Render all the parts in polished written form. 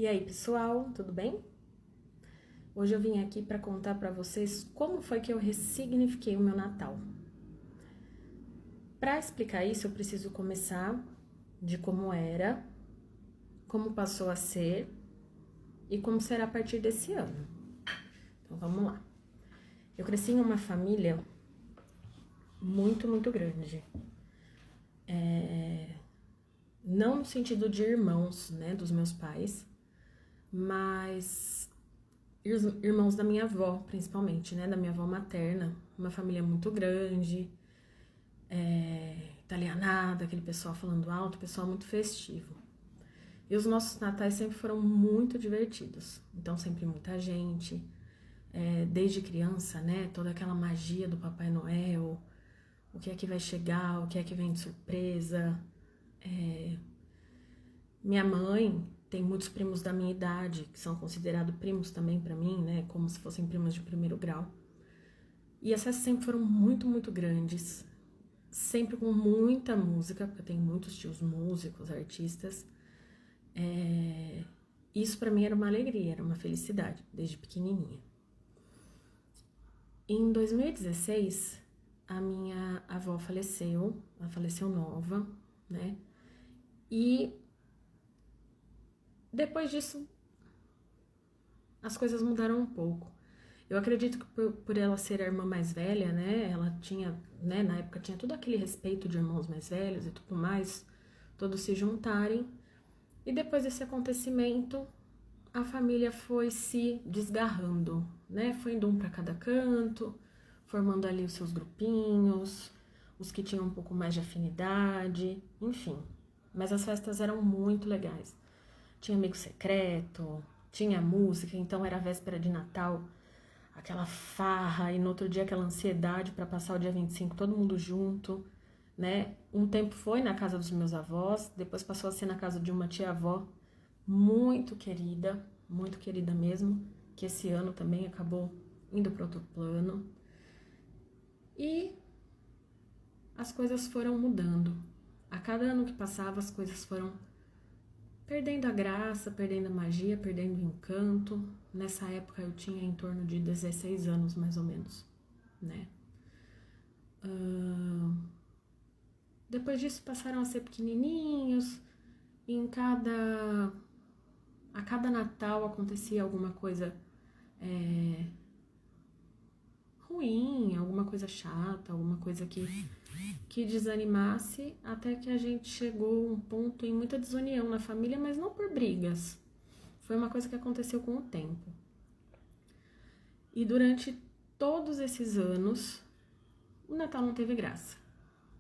E aí, pessoal, tudo bem? Hoje eu vim aqui para contar para vocês como foi que eu ressignifiquei o meu Natal. Para explicar isso, eu preciso começar de como era, como passou a ser e como será a partir desse ano. Então, vamos lá. Eu cresci em uma família muito grande. Não no sentido de irmãos, né, dos meus pais, mas irmãos da minha avó, principalmente, né, da minha avó materna. Uma família muito grande, italianada, aquele pessoal falando alto, pessoal muito festivo. E os nossos natais sempre foram muito divertidos, então sempre muita gente, desde criança, né, toda aquela magia do Papai Noel, o que é que vai chegar, o que é que vem de surpresa. Minha mãe tem muitos primos da minha idade, que são considerados primos também pra mim, né, como se fossem primos de primeiro grau. E as festas sempre foram muito grandes, sempre com muita música, porque eu tenho muitos tios músicos, artistas. Isso pra mim era uma alegria, era uma felicidade, desde pequenininha. Em 2016, a minha avó faleceu, ela faleceu nova, né? E depois disso, as coisas mudaram um pouco. Eu acredito que por ela ser a irmã mais velha, né? Ela tinha, né? Na época tinha todo aquele respeito de irmãos mais velhos e tudo mais, todos se juntarem. E depois desse acontecimento, a família foi se desgarrando, né? Foi indo um para cada canto, formando ali os seus grupinhos, os que tinham um pouco mais de afinidade, enfim. Mas as festas eram muito legais. Tinha amigo secreto, tinha música, então era a véspera de Natal, aquela farra, e no outro dia aquela ansiedade para passar o dia 25, todo mundo junto, né? Um tempo foi na casa dos meus avós, depois passou a ser na casa de uma tia-avó muito querida mesmo, que esse ano também acabou indo para outro plano. E as coisas foram mudando. A cada ano que passava, as coisas foram perdendo a graça, perdendo a magia, perdendo o encanto. Nessa época eu tinha em torno de 16 anos, mais ou menos, né? Depois disso passaram a ser pequenininhos, e a cada Natal acontecia alguma coisa ruim, alguma coisa chata, alguma coisa que desanimasse, até que a gente chegou a um ponto em muita desunião na família, mas não por brigas. Foi uma coisa que aconteceu com o tempo. E durante todos esses anos, o Natal não teve graça,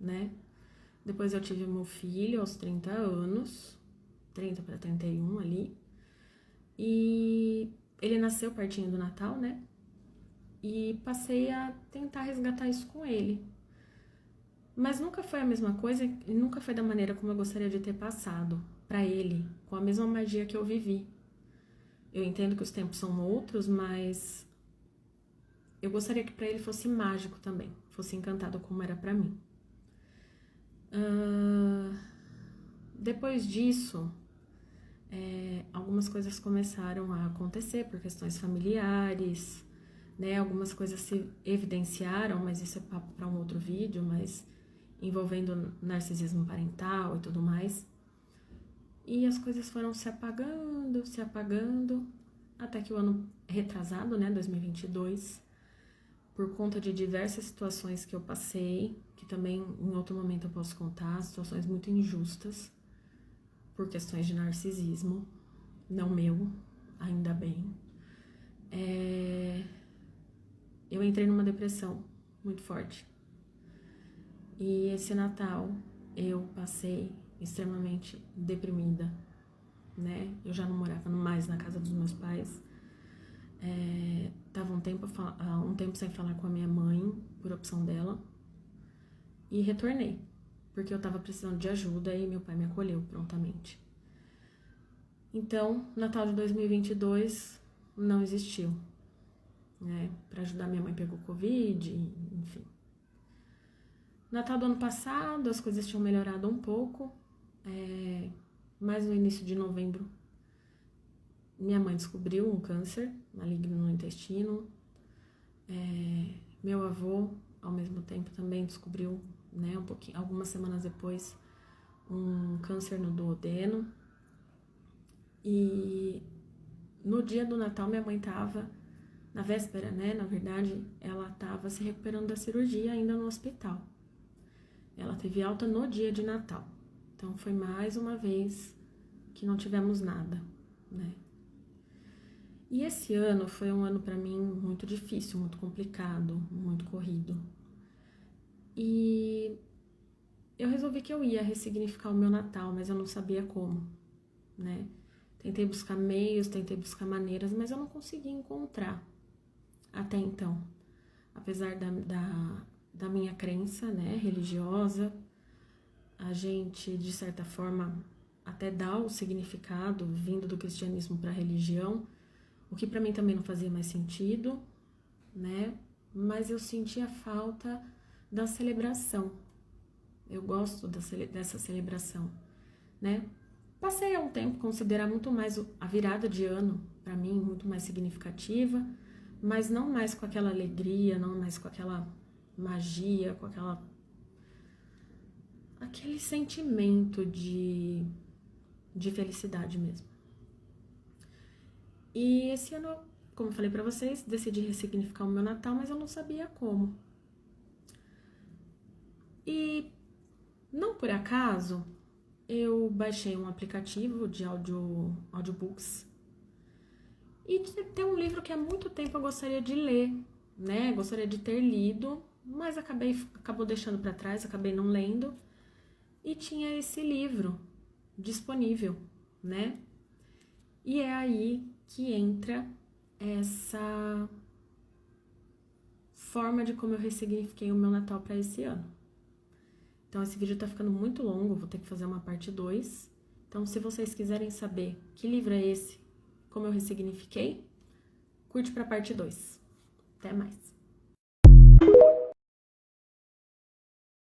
né? Depois eu tive meu filho aos 30 anos, 30 para 31 ali, e ele nasceu pertinho do Natal, né? E passei a tentar resgatar isso com ele. Mas nunca foi a mesma coisa e nunca foi da maneira como eu gostaria de ter passado para ele, com a mesma magia que eu vivi. Eu entendo que os tempos são outros, mas eu gostaria que para ele fosse mágico também, fosse encantado como era para mim. Depois disso, algumas coisas começaram a acontecer por questões familiares, né? Algumas coisas se evidenciaram, mas isso é papo para um outro vídeo, mas envolvendo narcisismo parental e tudo mais. E as coisas foram se apagando, até que o ano retrasado, né, 2022, por conta de diversas situações que eu passei, que também em outro momento eu posso contar, situações muito injustas, por questões de narcisismo, não meu, ainda bem. Eu entrei numa depressão muito forte. E esse Natal eu passei extremamente deprimida, né? Eu já não morava mais na casa dos meus pais. Tava um tempo sem falar com a minha mãe, por opção dela. E retornei, porque eu tava precisando de ajuda e meu pai me acolheu prontamente. Então, Natal de 2022 não existiu, né? Para ajudar minha mãe pegou Covid, enfim. Natal do ano passado, as coisas tinham melhorado um pouco, mas no início de novembro minha mãe descobriu um câncer maligno no intestino. Meu avô, ao mesmo tempo, também descobriu, né, algumas semanas depois, um câncer no duodeno. E no dia do Natal, minha mãe estava, na véspera, né, na verdade, ela estava se recuperando da cirurgia ainda no hospital. Ela teve alta no dia de Natal. Então, foi mais uma vez que não tivemos nada, né? E esse ano foi um ano para mim muito difícil, muito complicado, muito corrido. E eu resolvi que eu ia ressignificar o meu Natal, mas eu não sabia como, né? Tentei buscar meios, tentei buscar maneiras, mas eu não consegui encontrar até então. Apesar da minha crença, né, religiosa, a gente, de certa forma, até dá o significado vindo do cristianismo para a religião, o que para mim também não fazia mais sentido, né? Mas eu sentia falta da celebração. Eu gosto dessa celebração, né? Passei há um tempo a considerar muito mais a virada de ano, para mim, muito mais significativa, mas não mais com aquela alegria, não mais com aquela magia, com aquele sentimento de felicidade mesmo. E esse ano, como eu falei pra vocês, decidi ressignificar o meu Natal, mas eu não sabia como. E não por acaso, eu baixei um aplicativo de audiobooks e tem um livro que há muito tempo eu gostaria de ler, né? Gostaria de ter lido, mas acabou deixando para trás, acabei não lendo. E tinha esse livro disponível, né? E é aí que entra essa forma de como eu ressignifiquei o meu Natal para esse ano. Então, esse vídeo tá ficando muito longo, vou ter que fazer uma parte 2. Então, se vocês quiserem saber que livro é esse, como eu ressignifiquei, curte pra parte 2. Até mais!